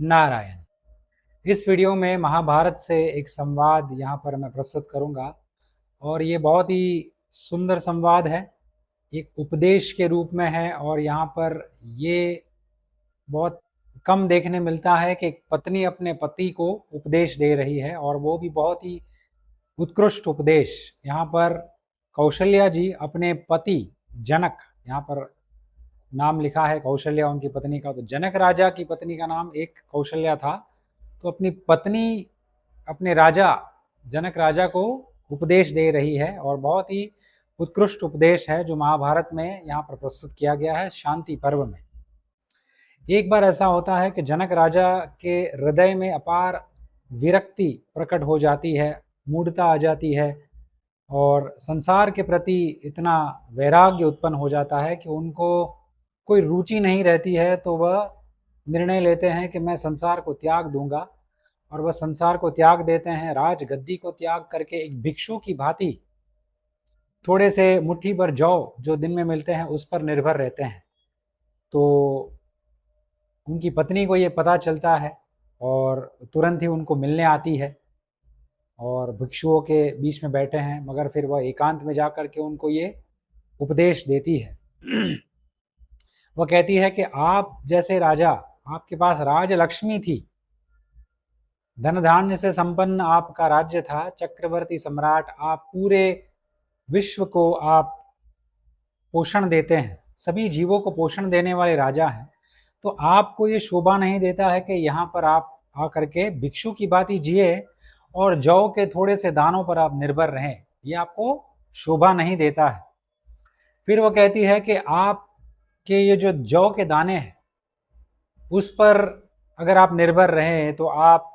नारायण। इस वीडियो में महाभारत से एक संवाद यहाँ पर मैं प्रस्तुत करूँगा और ये बहुत ही सुंदर संवाद है। एक उपदेश के रूप में है और यहाँ पर ये बहुत कम देखने मिलता है कि एक पत्नी अपने पति को उपदेश दे रही है और वो भी बहुत ही उत्कृष्ट उपदेश। यहाँ पर कौशल्या जी अपने पति जनक, यहाँ पर नाम लिखा है कौशल्या उनकी पत्नी का, तो जनक राजा की पत्नी का नाम एक कौशल्या था। तो अपनी पत्नी अपने राजा जनक राजा को उपदेश दे रही है और बहुत ही उत्कृष्ट उपदेश है जो महाभारत में यहाँ पर प्रस्तुत किया गया है शांति पर्व में। एक बार ऐसा होता है कि जनक राजा के हृदय में अपार विरक्ति प्रकट हो जाती है, मूढ़ता आ जाती है और संसार के प्रति इतना वैराग्य उत्पन्न हो जाता है कि उनको कोई रुचि नहीं रहती है। तो वह निर्णय लेते हैं कि मैं संसार को त्याग दूंगा और वह संसार को त्याग देते हैं। राज गद्दी को त्याग करके एक भिक्षु की भांति थोड़े से मुट्ठी भर जौ जो दिन में मिलते हैं उस पर निर्भर रहते हैं। तो उनकी पत्नी को ये पता चलता है और तुरंत ही उनको मिलने आती है और भिक्षुओं के बीच में बैठे हैं, मगर फिर वह एकांत में जाकर के उनको ये उपदेश देती है। वह कहती है कि आप जैसे राजा, आपके पास राज लक्ष्मी थी, धन धान्य से संपन्न आपका राज्य था, चक्रवर्ती सम्राट, आप पूरे विश्व को आप पोषण देते हैं, सभी जीवों को पोषण देने वाले राजा हैं। तो आपको ये शोभा नहीं देता है कि यहाँ पर आप आकर के भिक्षु की भांति जिए और जौ के थोड़े से दानों पर आप निर्भर रहें, ये आपको शोभा नहीं देता है। फिर वो कहती है कि आपके ये जो जौ के दाने हैं उस पर अगर आप निर्भर रहें तो आप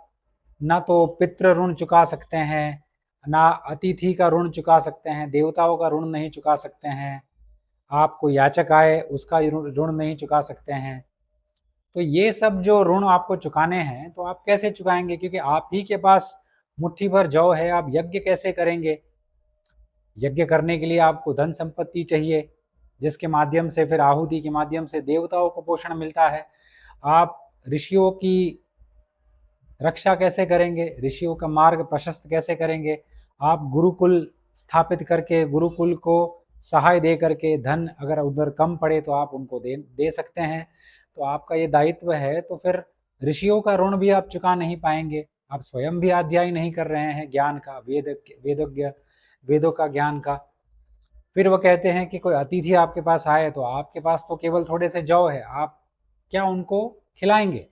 ना तो पितृ ऋण चुका सकते हैं, ना अतिथि का ऋण चुका सकते हैं, देवताओं का ऋण नहीं चुका सकते हैं, आपको याचक आए उसका ऋण नहीं चुका सकते हैं। तो ये सब जो ऋण आपको चुकाने हैं तो आप कैसे चुकाएंगे, क्योंकि आप ही के पास मुट्ठी भर जौ है, आप यज्ञ कैसे करेंगे? यज्ञ करने के लिए आपको धन संपत्ति चाहिए जिसके माध्यम से फिर आहुति के माध्यम से देवताओं को पोषण मिलता है। आप ऋषियों की रक्षा कैसे करेंगे, ऋषियों का मार्ग प्रशस्त कैसे करेंगे? आप गुरुकुल स्थापित करके गुरुकुल को सहाय दे करके धन अगर उधर कम पड़े तो आप उनको दे सकते हैं। तो आपका ये दायित्व है। तो फिर ऋषियों का ऋण भी आप चुका नहीं पाएंगे, आप स्वयं भी अध्ययन नहीं कर रहे हैं ज्ञान का, वेदों का ज्ञान का। फिर वो कहते हैं कि कोई अतिथि आपके पास आए तो आपके पास तो केवल थोड़े से जौ है, आप क्या उनको खिलाएंगे?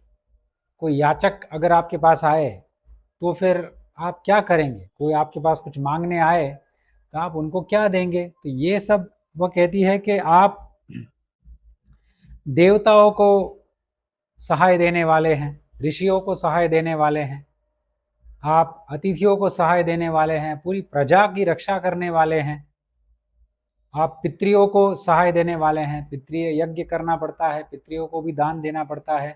कोई याचक अगर आपके पास आए तो फिर आप क्या करेंगे? कोई आपके पास कुछ मांगने आए तो आप उनको क्या देंगे? तो ये सब वो कहती है कि आप देवताओं को सहाय देने वाले हैं, ऋषियों को सहाय देने वाले हैं, आप अतिथियों को सहाय देने वाले हैं, पूरी प्रजा की रक्षा करने वाले हैं, आप पितरियों को सहाय देने वाले हैं, पितृय यज्ञ करना पड़ता है, पितरियों को भी दान देना पड़ता है।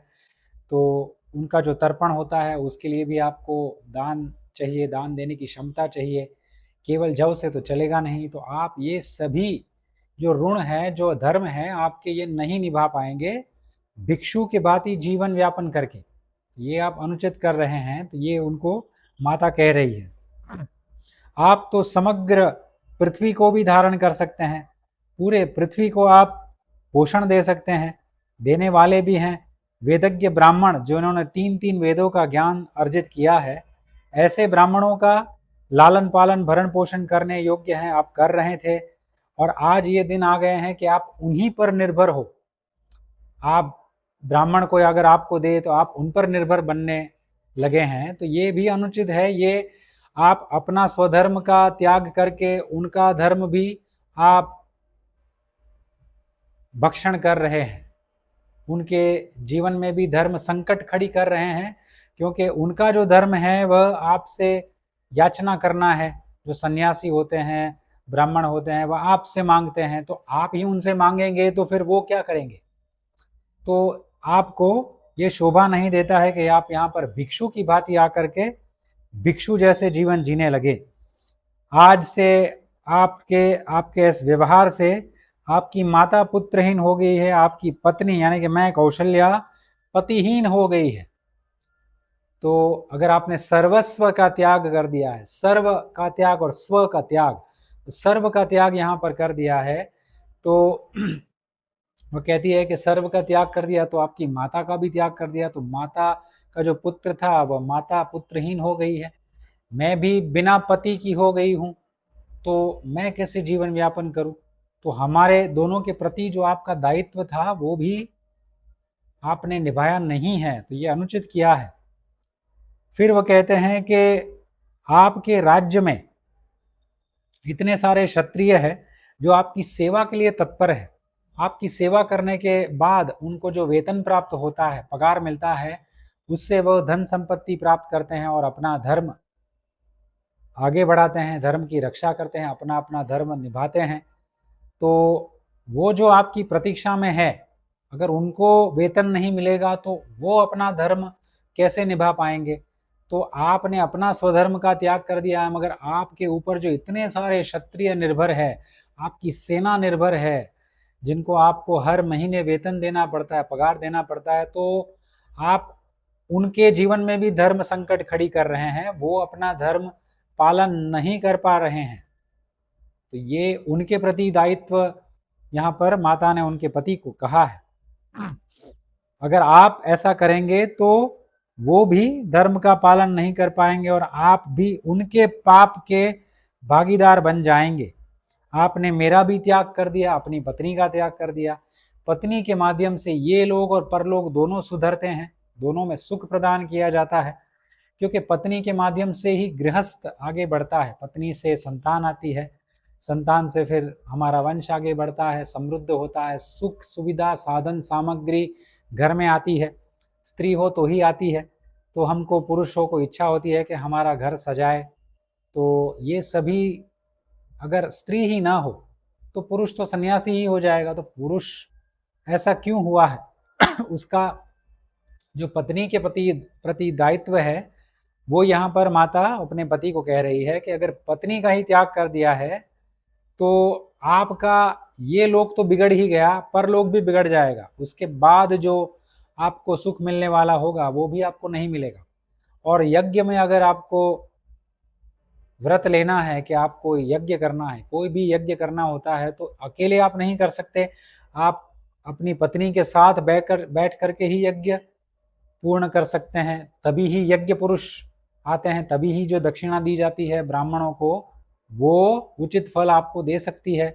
तो उनका जो तर्पण होता है उसके लिए भी आपको दान चाहिए, दान देने की क्षमता चाहिए, केवल जव से तो चलेगा नहीं। तो आप ये सभी जो ऋण है, जो धर्म है, आपके ये नहीं निभा पाएंगे भिक्षु के भांति जीवन व्यापन करके, ये आप अनुचित कर रहे हैं। तो ये उनको माता कह रही है। आप तो समग्र पृथ्वी को भी धारण कर सकते हैं, पूरे पृथ्वी को आप पोषण दे सकते हैं, देने वाले भी हैं। वेदज्ञ ब्राह्मण जिन्होंने 3 वेदों का ज्ञान अर्जित किया है, ऐसे ब्राह्मणों का लालन पालन भरण पोषण करने योग्य हैं, आप कर रहे थे। और आज ये दिन आ गए हैं कि आप उन्हीं पर निर्भर हो। आप ब्राह्मण को अगर आपको दे तो आप उन पर निर्भर बनने लगे हैं, तो ये भी अनुचित है। ये आप अपना स्वधर्म का त्याग करके उनका धर्म भी आप भक्षण कर रहे हैं, उनके जीवन में भी धर्म संकट खड़ी कर रहे हैं, क्योंकि उनका जो धर्म है वह आपसे याचना करना है। जो सन्यासी होते हैं, ब्राह्मण होते हैं, वह आपसे मांगते हैं, तो आप ही उनसे मांगेंगे तो फिर वो क्या करेंगे? तो आपको ये शोभा नहीं देता है कि आप यहाँ पर भिक्षु की भांति आकर के भिक्षु जैसे जीवन जीने लगे। आज से आपके आपके इस व्यवहार से आपकी माता पुत्रहीन हो गई है, आपकी पत्नी यानी कि मैं कौशल्या पतिहीन हो गई है। तो अगर आपने सर्वस्व का त्याग कर दिया है, सर्व का त्याग और स्व का त्याग, तो सर्व का त्याग यहाँ पर कर दिया है, तो वो कहती है कि सर्व का त्याग कर दिया तो आपकी माता का भी त्याग कर दिया, तो माता का जो पुत्र था वह माता पुत्रहीन हो गई है। मैं भी बिना पति की हो गई हूँ, तो मैं कैसे जीवन यापन करूँ? तो हमारे दोनों के प्रति जो आपका दायित्व था वो भी आपने निभाया नहीं है, तो ये अनुचित किया है। फिर वो कहते हैं कि आपके राज्य में इतने सारे क्षत्रिय हैं जो आपकी सेवा के लिए तत्पर है। आपकी सेवा करने के बाद उनको जो वेतन प्राप्त होता है, पगार मिलता है, उससे वो धन संपत्ति प्राप्त करते हैं और अपना धर्म आगे बढ़ाते हैं, धर्म की रक्षा करते हैं, अपना अपना धर्म निभाते हैं। तो वो जो आपकी प्रतीक्षा में है, अगर उनको वेतन नहीं मिलेगा तो वो अपना धर्म कैसे निभा पाएंगे? तो आपने अपना स्वधर्म का त्याग कर दिया है, मगर आपके ऊपर जो इतने सारे क्षत्रिय निर्भर है, आपकी सेना निर्भर है, जिनको आपको हर महीने वेतन देना पड़ता है, पगार देना पड़ता है, तो आप उनके जीवन में भी धर्म संकट खड़ी कर रहे हैं, वो अपना धर्म पालन नहीं कर पा रहे हैं। तो ये उनके प्रति दायित्व यहाँ पर माता ने उनके पति को कहा है। अगर आप ऐसा करेंगे तो वो भी धर्म का पालन नहीं कर पाएंगे और आप भी उनके पाप के भागीदार बन जाएंगे। आपने मेरा भी त्याग कर दिया, अपनी पत्नी का त्याग कर दिया। पत्नी के माध्यम से ये लोग और परलोक दोनों सुधरते हैं, दोनों में सुख प्रदान किया जाता है, क्योंकि पत्नी के माध्यम से ही गृहस्थ आगे बढ़ता है। पत्नी से संतान आती है, संतान से फिर हमारा वंश आगे बढ़ता है, समृद्ध होता है, सुख सुविधा साधन सामग्री घर में आती है। स्त्री हो तो ही आती है, तो हमको पुरुषों को इच्छा होती है कि हमारा घर सजाए। तो ये सभी अगर स्त्री ही ना हो तो पुरुष तो सन्यासी ही हो जाएगा। तो पुरुष ऐसा क्यों हुआ है उसका जो पत्नी के प्रति दायित्व है, वो यहाँ पर माता अपने पति को कह रही है कि अगर पत्नी का ही त्याग कर दिया है तो आपका ये लोग तो बिगड़ ही गया, परलोक भी बिगड़ जाएगा। उसके बाद जो आपको सुख मिलने वाला होगा वो भी आपको नहीं मिलेगा। और यज्ञ में अगर आपको व्रत लेना है कि आपको यज्ञ करना है, कोई भी यज्ञ करना होता है, तो अकेले आप नहीं कर सकते। आप अपनी पत्नी के साथ बैठ करके ही यज्ञ पूर्ण कर सकते हैं। तभी ही यज्ञ पुरुष आते हैं, तभी ही जो दक्षिणा दी जाती है ब्राह्मणों को वो उचित फल आपको दे सकती है।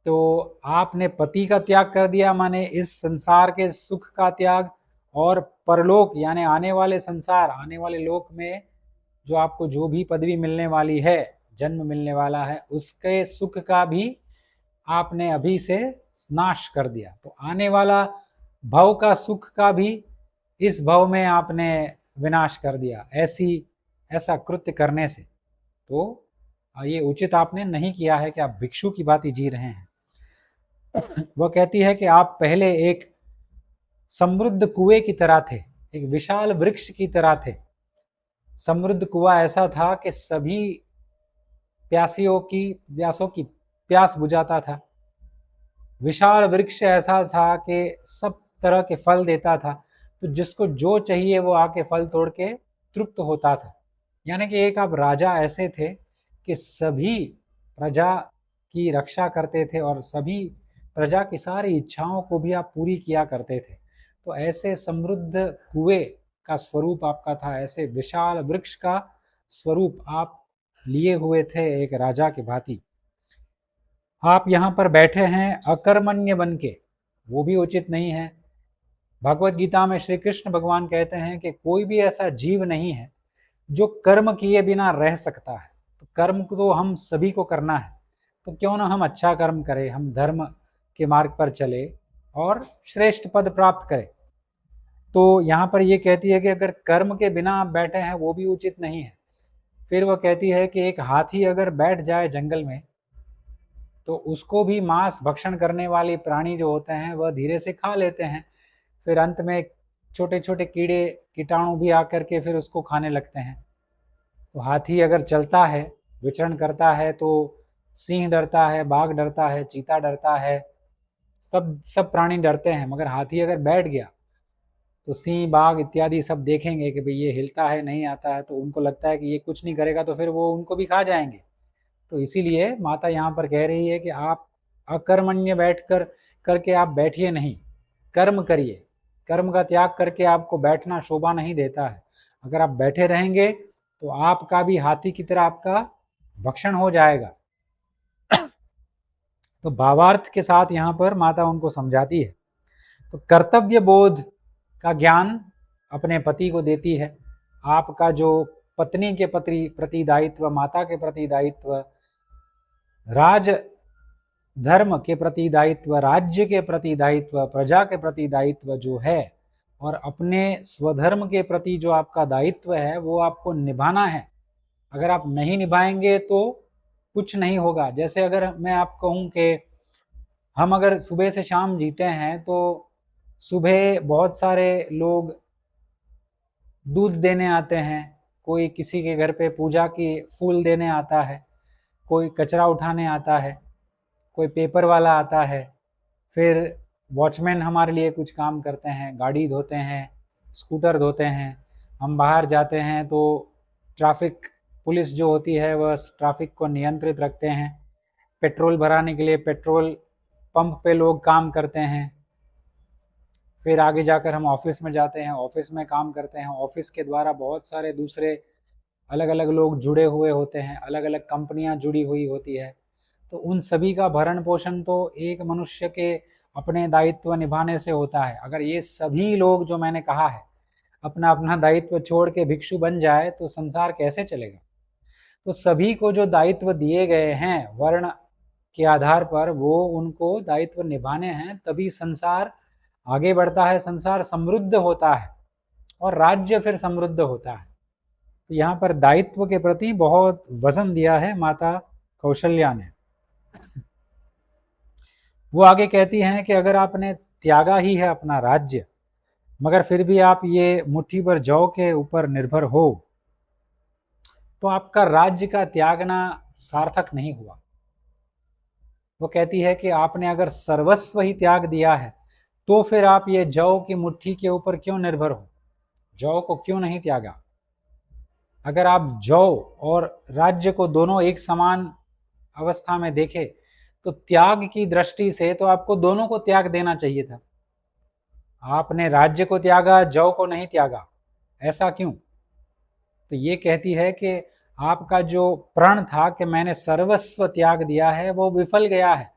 तो आपने पति का त्याग कर दिया, माने इस संसार के सुख का त्याग, और परलोक यानी आने वाले संसार, आने वाले लोक में जो आपको जो भी पदवी मिलने वाली है, जन्म मिलने वाला है, उसके सुख का भी आपने अभी से नाश कर दिया। तो आने वाला भव का सुख का भी इस भव में आपने विनाश कर दिया, ऐसा कृत्य करने से। तो ये उचित आपने नहीं किया है कि आप भिक्षु की भांति जी रहे हैं। वह कहती है कि आप पहले एक समृद्ध कुएं की तरह थे, एक विशाल वृक्ष की तरह थे। समृद्ध कुआं ऐसा था कि सभी प्यासों की प्यास बुझाता था। विशाल वृक्ष ऐसा था कि सब तरह के फल देता था, तो जिसको जो चाहिए वो आके फल तोड़ के तृप्त होता था। यानी कि एक आप राजा ऐसे थे कि सभी प्रजा की रक्षा करते थे और सभी प्रजा की सारी इच्छाओं को भी आप पूरी किया करते थे। तो ऐसे समृद्ध कुएं का स्वरूप आपका था, ऐसे विशाल वृक्ष का स्वरूप आप लिए हुए थे एक राजा की भांति। आप यहाँ पर बैठे हैं अकर्मण्य बन के, वो भी उचित नहीं है। भगवत गीता में श्री कृष्ण भगवान कहते हैं कि कोई भी ऐसा जीव नहीं है जो कर्म किए बिना रह सकता है। तो कर्म तो हम सभी को करना है, तो क्यों ना हम अच्छा कर्म करें, हम धर्म के मार्ग पर चले और श्रेष्ठ पद प्राप्त करें। तो यहाँ पर ये कहती है कि अगर कर्म के बिना आप बैठे हैं वो भी उचित नहीं है। फिर वह कहती है कि एक हाथी अगर बैठ जाए जंगल में तो उसको भी मांस भक्षण करने वाले प्राणी जो होते हैं वह धीरे से खा लेते हैं। फिर अंत में छोटे छोटे कीड़े कीटाणु भी आकर के फिर उसको खाने लगते हैं। तो हाथी अगर चलता है, विचरण करता है, तो सिंह डरता है, बाघ डरता है, चीता डरता है, सब प्राणी डरते हैं। मगर हाथी अगर बैठ गया तो सिंह बाघ इत्यादि सब देखेंगे कि भाई ये हिलता है नहीं आता है, तो उनको लगता है कि ये कुछ नहीं करेगा, तो फिर वो उनको भी खा जाएंगे। तो इसीलिए माता यहाँ पर कह रही है कि आप अकर्मण्य बैठकर करके आप बैठिए नहीं, कर्म करिए। कर्म का त्याग करके आपको बैठना शोभा नहीं देता है। अगर आप बैठे रहेंगे तो आपका भी हाथी की तरह आपका भक्षण हो जाएगा। तो भावार्थ के साथ यहाँ पर माता उनको समझाती है। तो कर्तव्य बोध का ज्ञान अपने पति को देती है। आपका जो पत्नी के प्रति दायित्व, माता के प्रति दायित्व, राज धर्म के प्रति दायित्व, राज्य के प्रति दायित्व, प्रजा के प्रति दायित्व जो है, और अपने स्वधर्म के प्रति जो आपका दायित्व है वो आपको निभाना है। अगर आप नहीं निभाएंगे तो कुछ नहीं होगा। जैसे अगर मैं आपको कहूँ कि हम अगर सुबह से शाम जीते हैं तो सुबह बहुत सारे लोग दूध देने आते हैं, कोई किसी के घर पे पूजा की फूल देने आता है, कोई कचरा उठाने आता है, कोई पेपर वाला आता है, फिर वॉचमैन हमारे लिए कुछ काम करते हैं, गाड़ी धोते हैं, स्कूटर धोते हैं। हम बाहर जाते हैं तो ट्रैफिक पुलिस जो होती है वह ट्रैफिक को नियंत्रित रखते हैं। पेट्रोल भराने के लिए पेट्रोल पंप पे लोग काम करते हैं। फिर आगे जाकर हम ऑफिस में जाते हैं, ऑफिस में काम करते हैं। ऑफिस के द्वारा बहुत सारे दूसरे अलग अलग लोग जुड़े हुए होते हैं, अलग अलग कंपनियां जुड़ी हुई होती है। तो उन सभी का भरण पोषण तो एक मनुष्य के अपने दायित्व निभाने से होता है। अगर ये सभी लोग जो मैंने कहा है अपना अपना दायित्व छोड़ के भिक्षु बन जाए तो संसार कैसे चलेगा। तो सभी को जो दायित्व दिए गए हैं वर्ण के आधार पर, वो उनको दायित्व निभाने हैं, तभी संसार आगे बढ़ता है, संसार समृद्ध होता है और राज्य फिर समृद्ध होता है। तो यहाँ पर दायित्व के प्रति बहुत वजन दिया है माता कौशल्या ने। वो आगे कहती हैं कि अगर आपने त्यागा ही है अपना राज्य, मगर फिर भी आप ये मुट्ठी भर जौ के ऊपर निर्भर हो, तो आपका राज्य का त्यागना सार्थक नहीं हुआ। वो कहती है कि आपने अगर सर्वस्व ही त्याग दिया है तो फिर आप ये जौ की मुट्ठी के ऊपर क्यों निर्भर हो, जौ को क्यों नहीं त्यागा। अगर आप जौ और राज्य को दोनों एक समान अवस्था में देखें तो त्याग की दृष्टि से तो आपको दोनों को त्याग देना चाहिए था। आपने राज्य को त्यागा, जौ को नहीं त्यागा, ऐसा क्यों। तो ये कहती है कि आपका जो प्रण था कि मैंने सर्वस्व त्याग दिया है वो विफल गया है,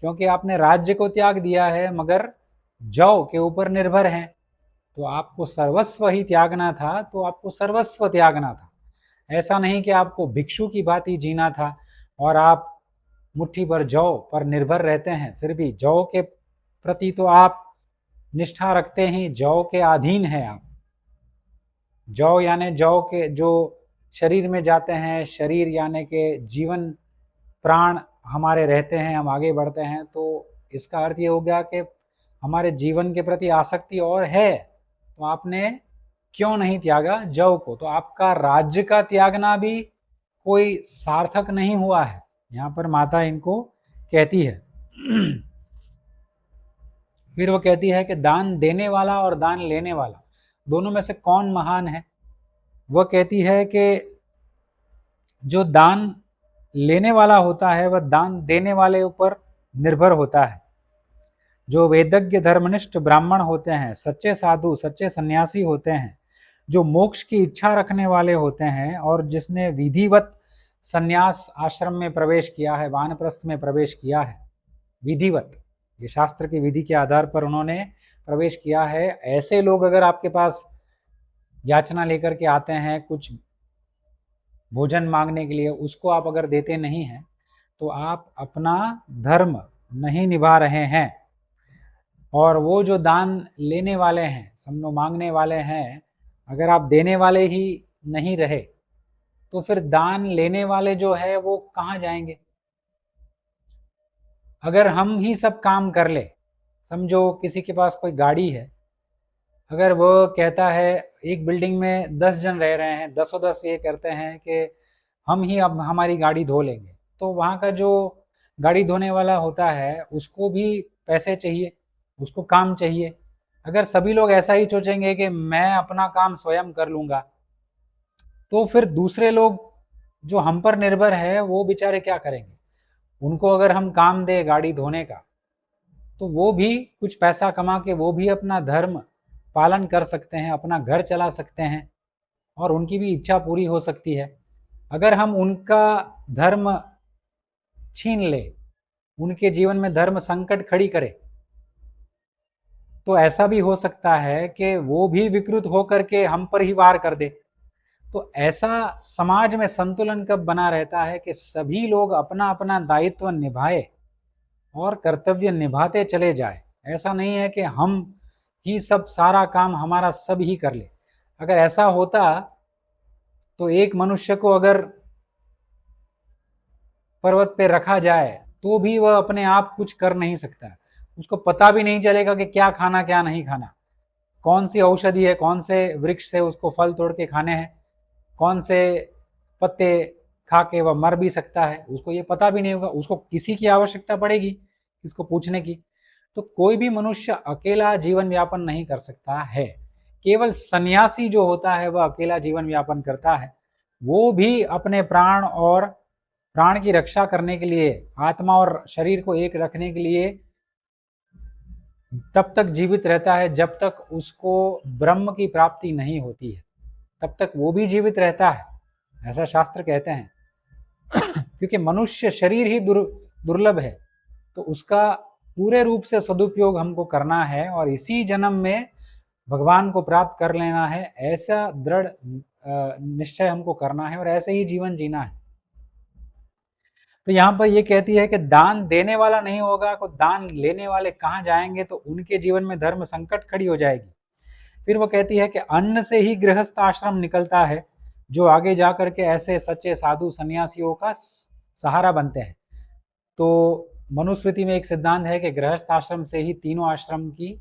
क्योंकि आपने राज्य को त्याग दिया है मगर जौ के ऊपर निर्भर हैं। तो आपको सर्वस्व ही त्यागना था, तो आपको सर्वस्व त्यागना था। ऐसा नहीं कि आपको भिक्षु की भांति जीना था और आप मुट्ठी भर जौ पर निर्भर रहते हैं, फिर भी जौ के प्रति तो आप निष्ठा रखते ही, जौ के अधीन है आप। जौ यानी जौ के जो शरीर में जाते हैं, शरीर यानी के जीवन प्राण हमारे रहते हैं, हम आगे बढ़ते हैं, तो इसका अर्थ ये हो गया कि हमारे जीवन के प्रति आसक्ति और है, तो आपने क्यों नहीं त्यागा जौ को। तो आपका राज्य का त्यागना भी कोई सार्थक नहीं हुआ है, यहाँ पर माता इनको कहती है। फिर वो कहती है कि दान देने वाला और दान लेने वाला दोनों में से कौन महान है। वह कहती है कि जो दान लेने वाला होता है वह दान देने वाले ऊपर निर्भर होता है। जो वेदज्ञ धर्मनिष्ठ ब्राह्मण होते हैं, सच्चे साधु, सच्चे सन्यासी होते हैं, जो मोक्ष की इच्छा रखने वाले होते हैं और जिसने विधिवत सन्यास आश्रम में प्रवेश किया है, वानप्रस्थ में प्रवेश किया है, विधिवत, ये शास्त्र की विधि के आधार पर उन्होंने प्रवेश किया है, ऐसे लोग अगर आपके पास याचना लेकर के आते हैं कुछ भोजन मांगने के लिए, उसको आप अगर देते नहीं हैं तो आप अपना धर्म नहीं निभा रहे हैं। और वो जो दान लेने वाले हैं, समझो मांगने वाले हैं, अगर आप देने वाले ही नहीं रहे तो फिर दान लेने वाले जो है वो कहाँ जाएंगे। अगर हम ही सब काम कर ले, समझो किसी के पास कोई गाड़ी है, अगर वो कहता है एक बिल्डिंग में 10 जन रह रहे हैं, 10 ये करते हैं कि हम ही अब हमारी गाड़ी धो लेंगे, तो वहाँ का जो गाड़ी धोने वाला होता है उसको भी पैसे चाहिए, उसको काम चाहिए। अगर सभी लोग ऐसा ही सोचेंगे कि मैं अपना काम स्वयं कर लूंगा, तो फिर दूसरे लोग जो हम पर निर्भर है वो बेचारे क्या करेंगे? उनको अगर हम काम दे गाड़ी धोने का, तो वो भी कुछ पैसा कमा के वो भी अपना धर्म पालन कर सकते हैं, अपना घर चला सकते हैं और उनकी भी इच्छा पूरी हो सकती है। अगर हम उनका धर्म छीन ले, उनके जीवन में धर्म संकट खड़ी करे, तो ऐसा भी हो सकता है कि वो भी विकृत होकर के हम पर ही वार कर दे। तो ऐसा समाज में संतुलन कब बना रहता है कि सभी लोग अपना अपना दायित्व निभाए और कर्तव्य निभाते चले जाए। ऐसा नहीं है कि हम ही सब सारा काम हमारा सब ही कर ले। अगर ऐसा होता तो एक मनुष्य को अगर पर्वत पे रखा जाए तो भी वह अपने आप कुछ कर नहीं सकता। उसको पता भी नहीं चलेगा कि क्या खाना क्या नहीं खाना, कौन सी औषधि है, कौन से वृक्ष से उसको फल तोड़ के खाने हैं, कौन से पत्ते खा के वह मर भी सकता है, उसको ये पता भी नहीं होगा। उसको किसी की आवश्यकता पड़ेगी इसको पूछने की। तो कोई भी मनुष्य अकेला जीवन यापन नहीं कर सकता है। केवल सन्यासी जो होता है वह अकेला जीवन यापन करता है। वो भी अपने प्राण और प्राण की रक्षा करने के लिए, आत्मा और शरीर को एक रखने के लिए तब तक जीवित रहता है जब तक उसको ब्रह्म की प्राप्ति नहीं होती है, तब तक वो भी जीवित रहता है, ऐसा शास्त्र कहते हैं। क्योंकि मनुष्य शरीर ही दुर्लभ है, तो उसका पूरे रूप से सदुपयोग हमको करना है और इसी जन्म में भगवान को प्राप्त कर लेना है। ऐसा दृढ़ निश्चय हमको करना है और ऐसे ही जीवन जीना है। तो यहाँ पर ये कहती है कि दान देने वाला नहीं होगा तो दान लेने वाले कहाँ जाएंगे, तो उनके जीवन में धर्म संकट खड़ी हो जाएगी। फिर वो कहती है कि अन्न से ही गृहस्थ आश्रम निकलता है, जो आगे जाकर के ऐसे सच्चे साधु सन्यासियों का सहारा बनते हैं। तो मनुस्मृति में एक सिद्धांत है कि गृहस्थ आश्रम से ही तीनों आश्रम की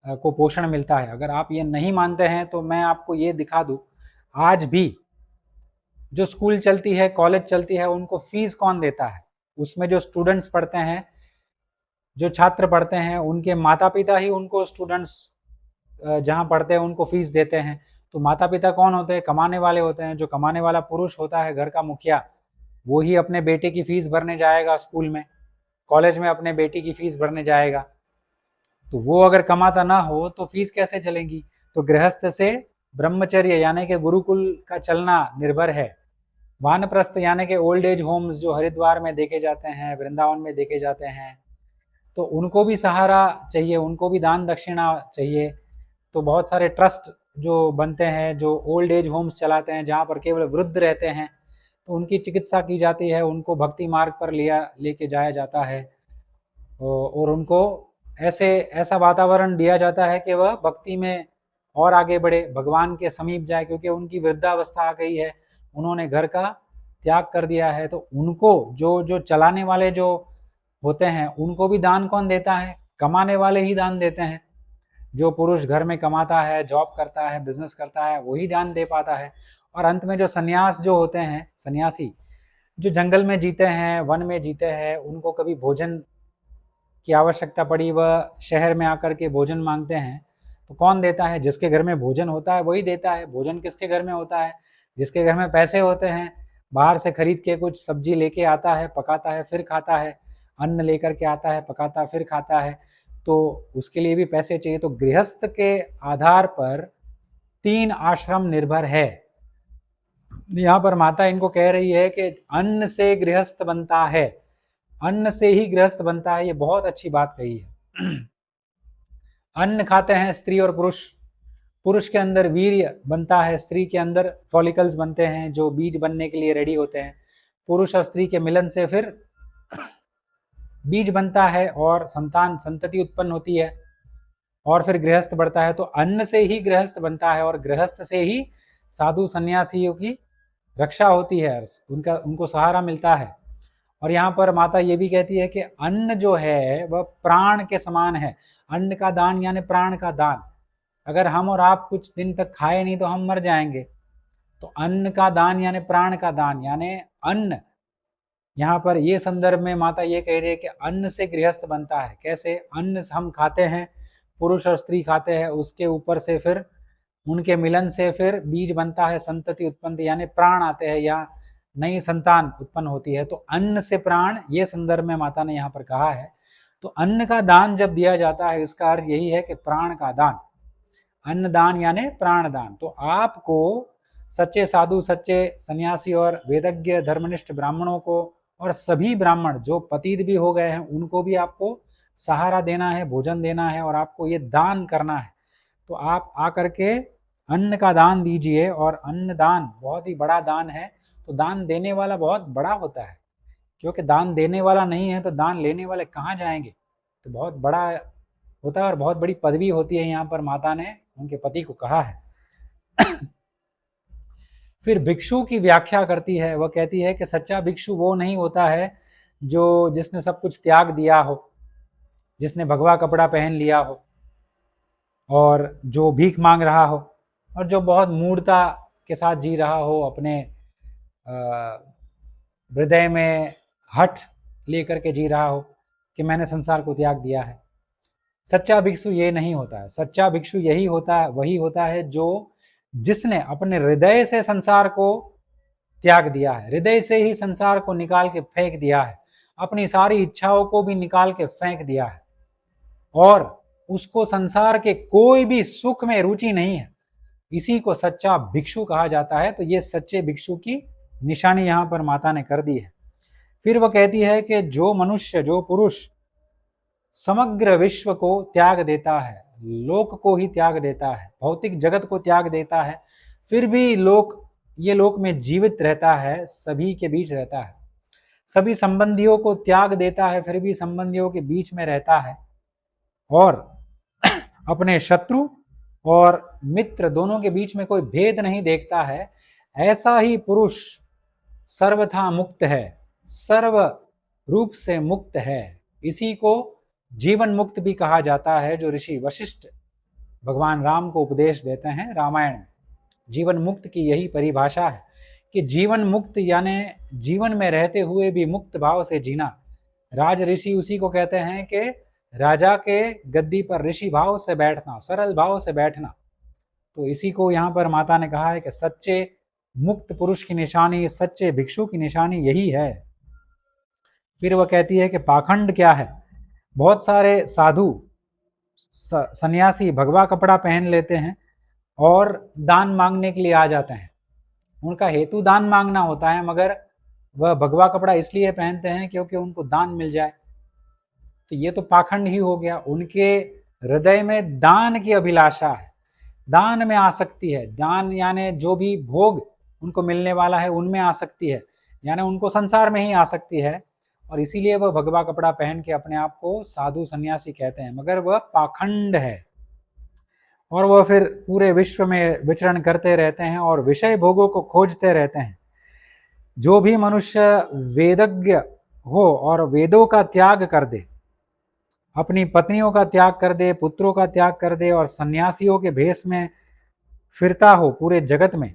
को पोषण मिलता है। अगर आप ये नहीं मानते हैं तो मैं आपको ये दिखा दूं, आज भी जो स्कूल चलती है, कॉलेज चलती है, उनको फीस कौन देता है? उसमें जो स्टूडेंट्स पढ़ते हैं, जो छात्र पढ़ते हैं, उनके माता पिता ही उनको स्टूडेंट्स जहाँ पढ़ते हैं उनको फीस देते हैं। तो माता पिता कौन होते हैं? कमाने वाले होते हैं। जो कमाने वाला पुरुष होता है, घर का मुखिया, वो ही अपने बेटे की फीस भरने जाएगा स्कूल में, कॉलेज में अपने बेटी की फीस भरने जाएगा। तो वो अगर कमाता ना हो तो फीस कैसे चलेगी? तो गृहस्थ से ब्रह्मचर्य यानी कि गुरुकुल का चलना निर्भर है। वानप्रस्थ यानी कि ओल्ड एज होम्स जो हरिद्वार में देखे जाते हैं, वृंदावन में देखे जाते हैं, तो उनको भी सहारा चाहिए, उनको भी दान दक्षिणा चाहिए। तो बहुत सारे ट्रस्ट जो बनते हैं, जो ओल्ड एज होम्स चलाते हैं, जहाँ पर केवल वृद्ध रहते हैं, तो उनकी चिकित्सा की जाती है, उनको भक्ति मार्ग पर लेके जाया जाता है और उनको ऐसा वातावरण दिया जाता है कि वह भक्ति में और आगे बढ़े, भगवान के समीप जाए, क्योंकि उनकी वृद्धावस्था आ गई है, उन्होंने घर का त्याग कर दिया है। तो उनको जो चलाने वाले जो होते हैं उनको भी दान कौन देता है? कमाने वाले ही दान देते हैं। जो पुरुष घर में कमाता है, जॉब करता है, बिजनेस करता है, वही दान दे पाता है। और अंत में जो सन्यास जो होते हैं, सन्यासी जो जंगल में जीते हैं, वन में जीते हैं, उनको कभी भोजन की आवश्यकता पड़ी, वह शहर में आकर के भोजन मांगते हैं, तो कौन देता है? जिसके घर में भोजन होता है वही देता है। भोजन किसके घर में होता है? जिसके घर में पैसे होते हैं, बाहर से खरीद के कुछ सब्जी लेके आता है, पकाता है, फिर खाता है, अन्न लेकर के आता है, पकाता है, फिर खाता है, तो उसके लिए भी पैसे चाहिए। तो गृहस्थ के आधार पर 3 आश्रम निर्भर है। यहाँ पर माता इनको कह रही है कि अन्न से गृहस्थ बनता है, अन्न से ही गृहस्थ बनता है। ये बहुत अच्छी बात कही है। अन्न खाते हैं स्त्री और पुरुष, पुरुष के अंदर वीर्य बनता है, स्त्री के अंदर फॉलिकल्स बनते हैं जो बीज बनने के लिए रेडी होते हैं। पुरुष और स्त्री के मिलन से फिर बीज बनता है और संतति उत्पन्न होती है और फिर गृहस्थ बढ़ता है। तो अन्न से ही गृहस्थ बनता है और गृहस्थ से ही साधु सन्यासियों की रक्षा होती है, उनको सहारा मिलता है। और यहाँ पर माता ये भी कहती है कि अन्न जो है वह प्राण के समान है। अन्न का दान यानी प्राण का दान। अगर हम और आप कुछ दिन तक खाए नहीं तो हम मर जाएंगे। तो अन्न का दान यानी प्राण का दान, यानी अन्न, यहाँ पर ये संदर्भ में माता ये कह रही है कि अन्न से गृहस्थ बनता है। कैसे? अन्न हम खाते हैं पुरुष और स्त्री खाते हैं, उसके ऊपर से फिर उनके मिलन से फिर बीज बनता है, संतति उत्पन्न यानी प्राण आते हैं या नई संतान उत्पन्न होती है। तो अन्न से प्राण, ये संदर्भ में माता ने यहाँ पर कहा है। तो अन्न का दान जब दिया जाता है, इसका अर्थ यही है कि प्राण का दान, अन्न दान यानी प्राण दान। तो आपको सच्चे साधु, सच्चे सन्यासी और वेदज्ञ धर्मनिष्ठ ब्राह्मणों को और सभी ब्राह्मण जो पतित भी हो गए हैं उनको भी आपको सहारा देना है, भोजन देना है और आपको ये दान करना है। तो आप आकर के अन्न का दान दीजिए, और अन्न दान बहुत ही बड़ा दान है। तो दान देने वाला बहुत बड़ा होता है, क्योंकि दान देने वाला नहीं है तो दान लेने वाले कहाँ जाएंगे। तो बहुत बड़ा होता है और बहुत बड़ी पदवी होती है, यहाँ पर माता ने उनके पति को कहा है। फिर भिक्षु की व्याख्या करती है, वह कहती है कि सच्चा भिक्षु वो नहीं होता है जो जिसने सब कुछ त्याग दिया हो, जिसने भगवा कपड़ा पहन लिया हो और जो भीख मांग रहा हो और जो बहुत मूढ़ता के साथ जी रहा हो, अपने हृदय में हठ लेकर के जी रहा हो कि मैंने संसार को त्याग दिया है। सच्चा भिक्षु ये नहीं होता है। सच्चा भिक्षु यही होता है, वही होता है जो जिसने अपने हृदय से संसार को त्याग दिया है, हृदय से ही संसार को निकाल के फेंक दिया है, अपनी सारी इच्छाओं को भी निकाल के फेंक दिया है और उसको संसार के कोई भी सुख में रुचि नहीं है। इसी को सच्चा भिक्षु कहा जाता है। तो ये सच्चे भिक्षु की निशानी यहाँ पर माता ने कर दी है। फिर वह कहती है कि जो मनुष्य, जो पुरुष समग्र विश्व को त्याग देता है, लोक को ही त्याग देता है, भौतिक जगत को त्याग देता है, फिर भी ये लोक में जीवित रहता है, सभी के बीच रहता है, सभी संबंधियों को त्याग देता है, फिर भी संबंधियों के बीच में रहता है और अपने शत्रु और मित्र दोनों के बीच में कोई भेद नहीं देखता है, ऐसा ही पुरुष सर्वथा मुक्त है, सर्व रूप से मुक्त है। इसी को जीवन मुक्त भी कहा जाता है, जो ऋषि वशिष्ठ भगवान राम को उपदेश देते हैं रामायण में। जीवन मुक्त की यही परिभाषा है कि जीवन मुक्त यानी जीवन में रहते हुए भी मुक्त भाव से जीना। राज ऋषि उसी को कहते हैं कि राजा के गद्दी पर ऋषि भाव से बैठना, सरल भाव से बैठना। तो इसी को यहाँ पर माता ने कहा है कि सच्चे मुक्त पुरुष की निशानी, सच्चे भिक्षु की निशानी यही है। फिर वह कहती है कि पाखंड क्या है। बहुत सारे साधु सन्यासी भगवा कपड़ा पहन लेते हैं और दान मांगने के लिए आ जाते हैं। उनका हेतु दान मांगना होता है, मगर वह भगवा कपड़ा इसलिए पहनते हैं क्योंकि उनको दान मिल जाए। तो ये तो पाखंड ही हो गया। उनके हृदय में दान की अभिलाषा है, दान में आसक्ति है। दान यानी जो भी भोग उनको मिलने वाला है उनमें आसक्ति है, यानी उनको संसार में ही आसक्ति है, और इसीलिए वह भगवा कपड़ा पहन के अपने आप को साधु सन्यासी कहते हैं, मगर वह पाखंड है। और वह फिर पूरे विश्व में विचरण करते रहते हैं और विषय भोगों को खोजते रहते हैं। जो भी मनुष्य वेदज्ञ हो और वेदों का त्याग कर दे, अपनी पत्नियों का त्याग कर दे, पुत्रों का त्याग कर दे और सन्यासियों के भेष में फिरता हो पूरे जगत में,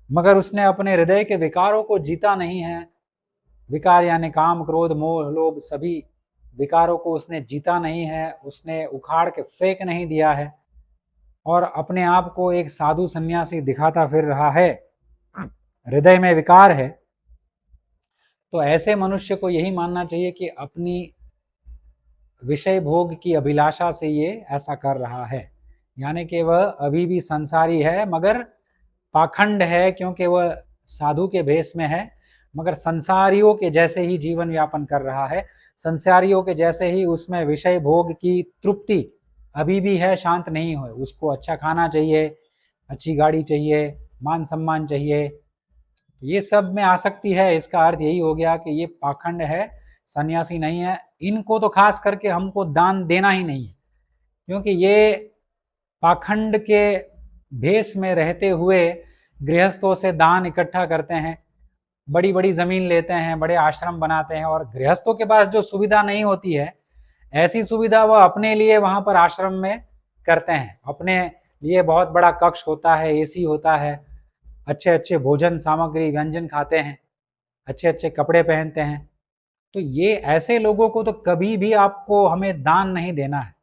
मगर उसने अपने हृदय के विकारों को जीता नहीं है, विकार यानी काम, क्रोध, मोह, लोभ, सभी विकारों को उसने जीता नहीं है, उसने उखाड़ के फेंक नहीं दिया है और अपने आप को एक साधु सन्यासी दिखाता फिर रहा है, हृदय में विकार है, तो ऐसे मनुष्य को यही मानना चाहिए कि अपनी विषय भोग की अभिलाषा से ये ऐसा कर रहा है, यानी कि वह अभी भी संसारी है मगर पाखंड है, क्योंकि वह साधु के भेष में है मगर संसारियों के जैसे ही जीवन यापन कर रहा है, संसारियों के जैसे ही उसमें विषय भोग की तृप्ति अभी भी है, शांत नहीं हो। उसको अच्छा खाना चाहिए, अच्छी गाड़ी चाहिए, मान सम्मान चाहिए, ये सब में आसक्ति है। इसका अर्थ यही हो गया कि ये पाखंड है, सन्यासी नहीं है। इनको तो खास करके हमको दान देना ही नहीं है, क्योंकि ये पाखंड के भेष में रहते हुए गृहस्थों से दान इकट्ठा करते हैं, बड़ी बड़ी जमीन लेते हैं, बड़े आश्रम बनाते हैं, और गृहस्थों के पास जो सुविधा नहीं होती है ऐसी सुविधा वह अपने लिए वहां पर आश्रम में करते हैं। अपने लिए बहुत बड़ा कक्ष होता है, एसी होता है, अच्छे अच्छे भोजन सामग्री व्यंजन खाते हैं, अच्छे अच्छे कपड़े पहनते हैं। तो ये ऐसे लोगों को तो कभी भी आपको हमें दान नहीं देना है।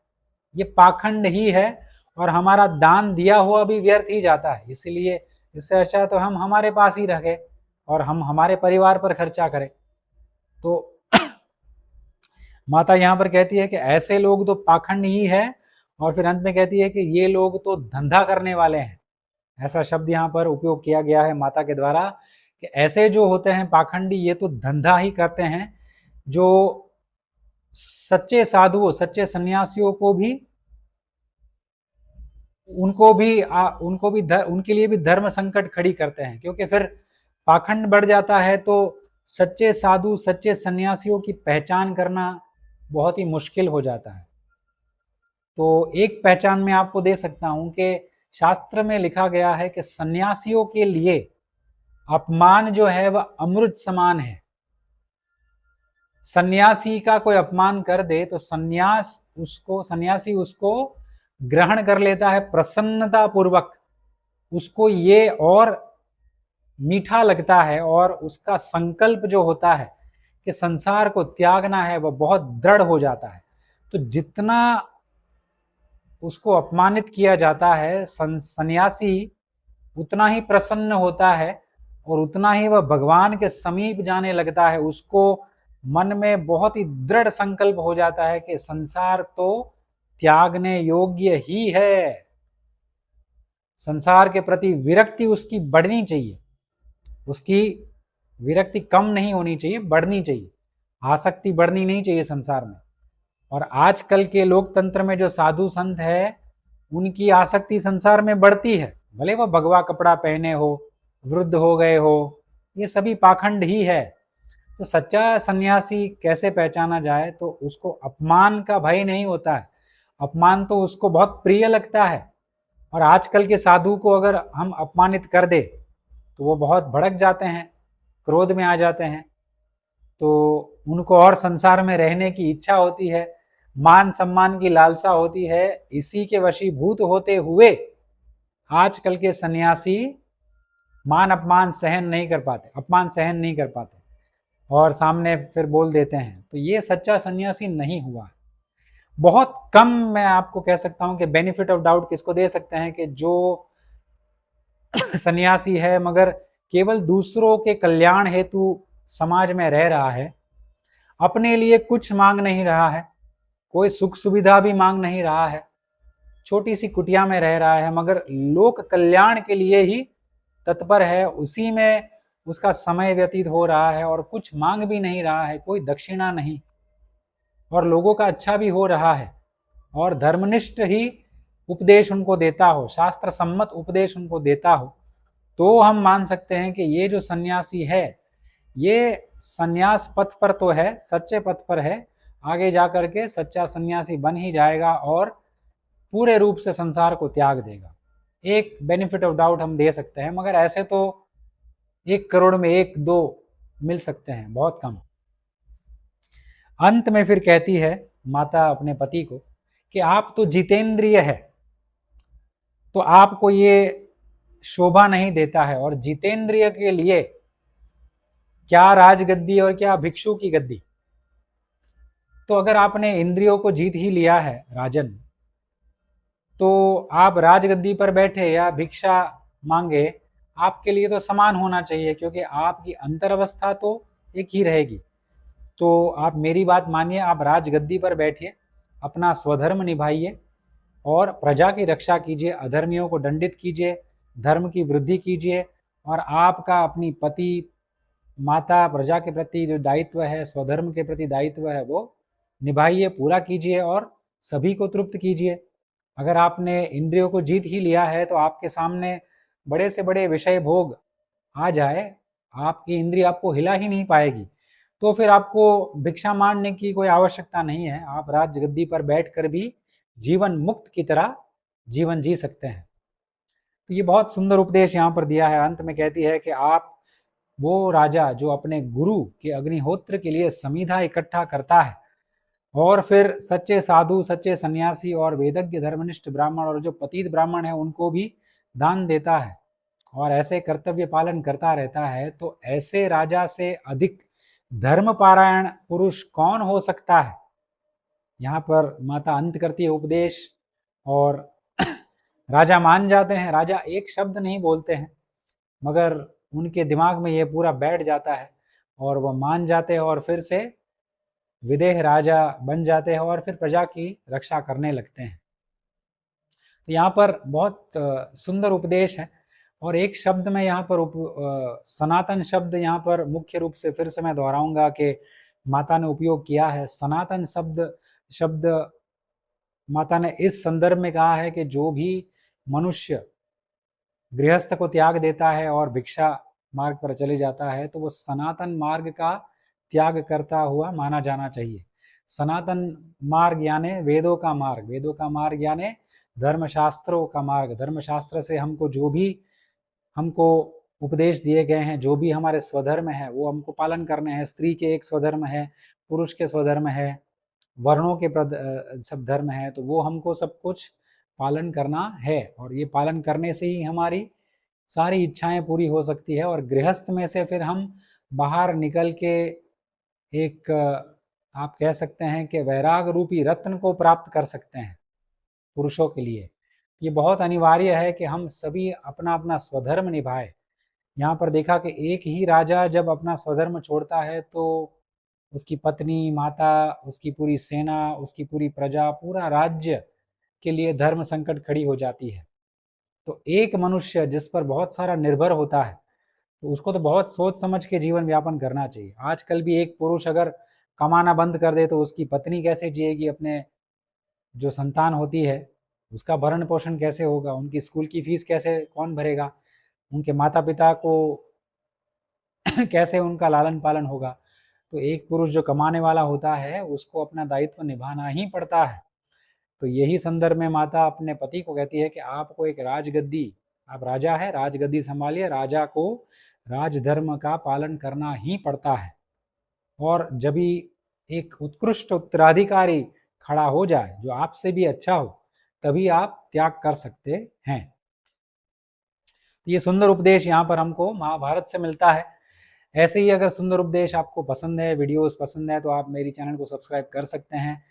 ये पाखंड ही है और हमारा दान दिया हुआ भी व्यर्थ ही जाता है। इसलिए इससे अच्छा तो हम हमारे पास ही रह और हम हमारे परिवार पर खर्चा करें। तो माता यहाँ पर कहती है कि ऐसे लोग तो पाखंड ही है, और फिर अंत में कहती है कि ये लोग तो धंधा करने वाले हैं। ऐसा शब्द यहाँ पर उपयोग किया गया है माता के द्वारा कि ऐसे जो होते हैं पाखंडी, ये तो धंधा ही करते हैं, जो सच्चे साधुओं, सच्चे सन्यासियों को भी, उनके लिए भी धर्म संकट खड़ी करते हैं, क्योंकि फिर पाखंड बढ़ जाता है तो सच्चे साधु, सच्चे सन्यासियों की पहचान करना बहुत ही मुश्किल हो जाता है। तो एक पहचान मैं आपको दे सकता हूं कि शास्त्र में लिखा गया है कि सन्यासियों के लिए अपमान जो है वह अमृत समान है। सन्यासी का कोई अपमान कर दे तो सन्यासी उसको ग्रहण कर लेता है प्रसन्नता पूर्वक, उसको ये और मीठा लगता है, और उसका संकल्प जो होता है कि संसार को त्यागना है वह बहुत दृढ़ हो जाता है। तो जितना उसको अपमानित किया जाता है सन्यासी उतना ही प्रसन्न होता है और उतना ही वह भगवान के समीप जाने लगता है। उसको मन में बहुत ही दृढ़ संकल्प हो जाता है कि संसार तो त्यागने योग्य ही है। संसार के प्रति विरक्ति उसकी बढ़नी चाहिए, उसकी विरक्ति कम नहीं होनी चाहिए, बढ़नी चाहिए। आसक्ति बढ़नी नहीं चाहिए संसार में। और आजकल के लोकतंत्र में जो साधु संत है उनकी आसक्ति संसार में बढ़ती है, भले वह भगवा कपड़ा पहने हो, वृद्ध हो गए हो, ये सभी पाखंड ही है। तो सच्चा सन्यासी कैसे पहचाना जाए? तो उसको अपमान का भय नहीं होता है, अपमान तो उसको बहुत प्रिय लगता है। और आजकल के साधु को अगर हम अपमानित कर दे तो वो बहुत भड़क जाते हैं, क्रोध में आ जाते हैं। तो उनको और संसार में रहने की इच्छा होती है, मान सम्मान की लालसा होती है। इसी के वशीभूत होते हुए आजकल के सन्यासी मान अपमान सहन नहीं कर पाते, अपमान सहन नहीं कर पाते और सामने फिर बोल देते हैं। तो ये सच्चा सन्यासी नहीं हुआ। बहुत कम मैं आपको कह सकता हूं कि बेनिफिट ऑफ डाउट किसको दे सकते हैं कि जो सन्यासी है मगर केवल दूसरों के कल्याण हेतु समाज में रह रहा है, अपने लिए कुछ मांग नहीं रहा है, कोई सुख सुविधा भी मांग नहीं रहा है, छोटी सी कुटिया में रह रहा है, मगर लोक कल्याण के लिए ही तत्पर है, उसी में उसका समय व्यतीत हो रहा है और कुछ मांग भी नहीं रहा है, कोई दक्षिणा नहीं, और लोगों का अच्छा भी हो रहा है और धर्मनिष्ठ ही उपदेश उनको देता हो, शास्त्र सम्मत उपदेश उनको देता हो, तो हम मान सकते हैं कि ये जो सन्यासी है ये सन्यास पथ पर तो है, सच्चे पथ पर है, आगे जाकर के सच्चा सन्यासी बन ही जाएगा और पूरे रूप से संसार को त्याग देगा। एक बेनिफिट ऑफ डाउट हम दे सकते हैं, मगर ऐसे तो 1 करोड़ में 1-2 मिल सकते हैं, बहुत कम। अंत में फिर कहती है माता अपने पति को कि आप तो जितेंद्रिय है, तो आपको ये शोभा नहीं देता है, और जितेंद्रिय के लिए क्या राजगद्दी और क्या भिक्षु की गद्दी। तो अगर आपने इंद्रियों को जीत ही लिया है राजन, तो आप राजगद्दी पर बैठे या भिक्षा मांगे आपके लिए तो समान होना चाहिए, क्योंकि आपकी अंतर अवस्था तो एक ही रहेगी। तो आप मेरी बात मानिए, आप राजगद्दी पर बैठिए, अपना स्वधर्म निभाइए और प्रजा की रक्षा कीजिए, अधर्मियों को दंडित कीजिए, धर्म की वृद्धि कीजिए, और आपका अपनी पति, माता, प्रजा के प्रति जो दायित्व है, स्वधर्म के प्रति दायित्व है, वो निभाइए, पूरा कीजिए और सभी को तृप्त कीजिए। अगर आपने इंद्रियों को जीत ही लिया है तो आपके सामने बड़े से बड़े विषय भोग आ जाए, आपकी इंद्रिय आपको हिला ही नहीं पाएगी, तो फिर आपको भिक्षा मांगने की कोई आवश्यकता नहीं है। आप राजगद्दी पर बैठकर भी जीवन मुक्त की तरह जीवन जी सकते हैं। तो ये बहुत सुंदर उपदेश यहाँ पर दिया है। अंत में कहती है कि आप वो राजा जो अपने गुरु के अग्निहोत्र के लिए समीधा इकट्ठा करता है और फिर सच्चे साधु, सच्चे सन्यासी और वेदज्ञ धर्मनिष्ठ ब्राह्मण और जो पतित ब्राह्मण है उनको भी दान देता है और ऐसे कर्तव्य पालन करता रहता है, तो ऐसे राजा से अधिक धर्मपारायण पुरुष कौन हो सकता है? यहाँ पर माता अंत करती है उपदेश और राजा मान जाते हैं। राजा एक शब्द नहीं बोलते हैं, मगर उनके दिमाग में ये पूरा बैठ जाता है और वह मान जाते हैं और फिर से विदेह राजा बन जाते हैं और फिर प्रजा की रक्षा करने लगते हैं। तो यहाँ पर बहुत सुंदर उपदेश है। और एक शब्द में यहाँ पर सनातन शब्द यहाँ पर मुख्य रूप से फिर से मैं दोहराऊंगा कि माता ने उपयोग किया है। सनातन शब्द माता ने इस संदर्भ में कहा है कि जो भी मनुष्य गृहस्थ को त्याग देता है और भिक्षा मार्ग पर चले जाता है तो वो सनातन मार्ग का त्याग करता हुआ माना जाना चाहिए। सनातन मार्ग यानी वेदों का मार्ग, वेदों का मार्ग यानी धर्मशास्त्रों का मार्ग। धर्मशास्त्र से हमको उपदेश दिए गए हैं, जो भी हमारे स्वधर्म है वो हमको पालन करने हैं। स्त्री के एक स्वधर्म है, पुरुष के स्वधर्म है, वर्णों के सब धर्म है, तो वो हमको सब कुछ पालन करना है और ये पालन करने से ही हमारी सारी इच्छाएं पूरी हो सकती है। और गृहस्थ में से फिर हम बाहर निकल के एक आप कह सकते हैं कि वैराग रूपी रत्न को प्राप्त कर सकते हैं। पुरुषों के लिए ये बहुत अनिवार्य है कि हम सभी अपना अपना स्वधर्म निभाए। यहाँ पर देखा कि एक ही राजा जब अपना स्वधर्म छोड़ता है तो उसकी पत्नी, माता, उसकी पूरी सेना, उसकी पूरी प्रजा, पूरा राज्य के लिए धर्म संकट खड़ी हो जाती है। तो एक मनुष्य जिस पर बहुत सारा निर्भर होता है तो उसको तो बहुत सोच समझ के जीवन यापन करना चाहिए। आजकल भी एक पुरुष अगर कमाना बंद कर दे तो उसकी पत्नी कैसे जिएगी, अपने जो संतान होती है उसका भरण पोषण कैसे होगा, उनकी स्कूल की फीस कैसे कौन भरेगा, उनके माता पिता को कैसे उनका लालन पालन होगा। तो एक पुरुष जो कमाने वाला होता है उसको अपना दायित्व निभाना ही पड़ता है। तो यही संदर्भ में माता अपने पति को कहती है कि आपको एक राजगद्दी, आप राजा है, राजगद्दी संभालिए, राजा को राजधर्म का पालन करना ही पड़ता है। और जब भी एक उत्कृष्ट उत्तराधिकारी खड़ा हो जाए जो आपसे भी अच्छा हो तभी आप त्याग कर सकते हैं। ये सुंदर उपदेश यहाँ पर हमको महाभारत से मिलता है। ऐसे ही अगर सुंदर उपदेश आपको पसंद है, वीडियोस पसंद है, तो आप मेरी चैनल को सब्सक्राइब कर सकते हैं।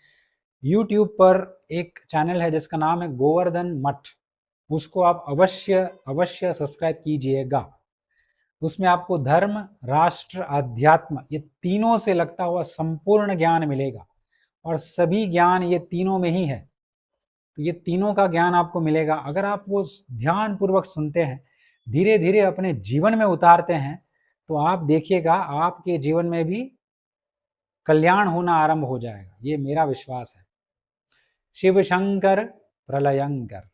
यूट्यूब पर एक चैनल है जिसका नाम है गोवर्धन मठ, उसको आप अवश्य सब्सक्राइब कीजिएगा। उसमें आपको धर्म, राष्ट्र, अध्यात्म ये तीनों से लगता हुआ संपूर्ण ज्ञान मिलेगा और सभी ज्ञान ये तीनों में ही है। तो ये तीनों का ज्ञान आपको मिलेगा। अगर आप वो ध्यान पूर्वक सुनते हैं, धीरे धीरे अपने जीवन में उतारते हैं, तो आप देखिएगा आपके जीवन में भी कल्याण होना आरंभ हो जाएगा। ये मेरा विश्वास है। शिव शंकर प्रलयंकर।